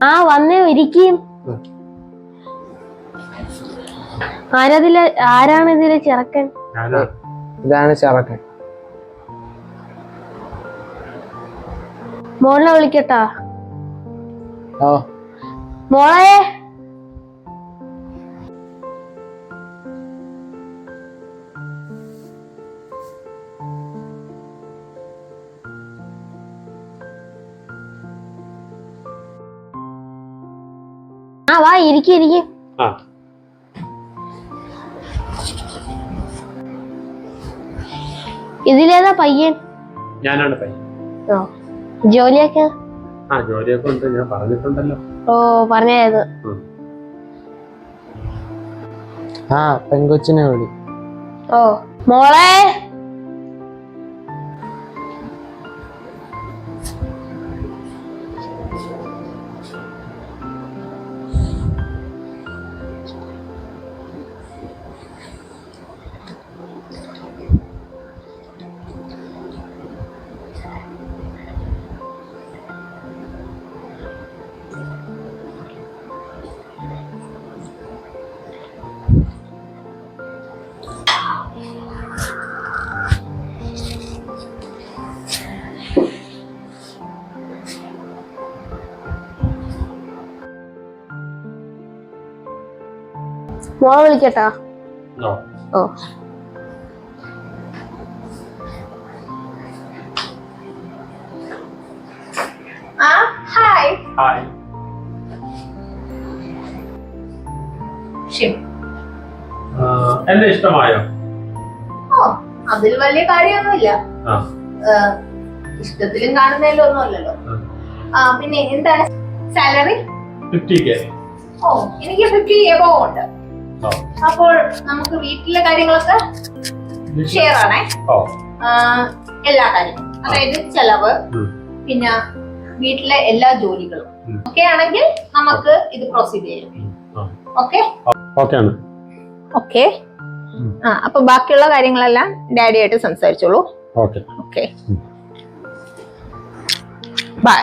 ആ വന്നേ ഇരിക്കും. ആരാണ് ഇതിലെ ചെറുക്കൻ? ഇതാണ് ചെറുക്കൻ. മോളെ വിളിക്കട്ടാ? ഓ മോളെ. ആ വാ ഇരിക്കും. ഇതിലേതാ പയ്യൻ? ഞാനാണ് പയ്യൻ. ജോലിയൊക്കെ? ജോലിയൊക്കെ ഉണ്ട്, ഞാൻ പറഞ്ഞിട്ടുണ്ടല്ലോ. ഓ പറഞ്ഞത്. പെങ്കൊച്ചിനെ വിളി. ഓ മോളെ. മോളെ വിളിക്കട്ടാ? ഓ ഹായ്. എന്നെ ഇഷ്ടമായോ? അതിൽ വലിയ കാര്യമൊന്നുമില്ല. ഇഷ്ടത്തിലും കാണുന്നതിലും ഒന്നും അല്ലല്ലോ. പിന്നെ എന്താണ് സാലറി? 50K. ഓ എനിക്ക് 50 എബോവ് ഉണ്ട്. അപ്പോൾ നമുക്ക് വീട്ടിലെ കാര്യങ്ങളൊക്കെ ഷെയർ ആണേ. എല്ലാ കാര്യങ്ങളും, അതായത് ചെലവ്, പിന്നെ വീട്ടിലെ എല്ലാ ജോലികളും ഒക്കെ ആണെങ്കിൽ നമുക്ക് ഇത് പ്രൊസീഡ് ചെയ്യാം. Okay okay. അപ്പൊ ബാക്കിയുള്ള കാര്യങ്ങളെല്ലാം ഡാഡിയായിട്ട് സംസാരിച്ചോളൂ. Okay by.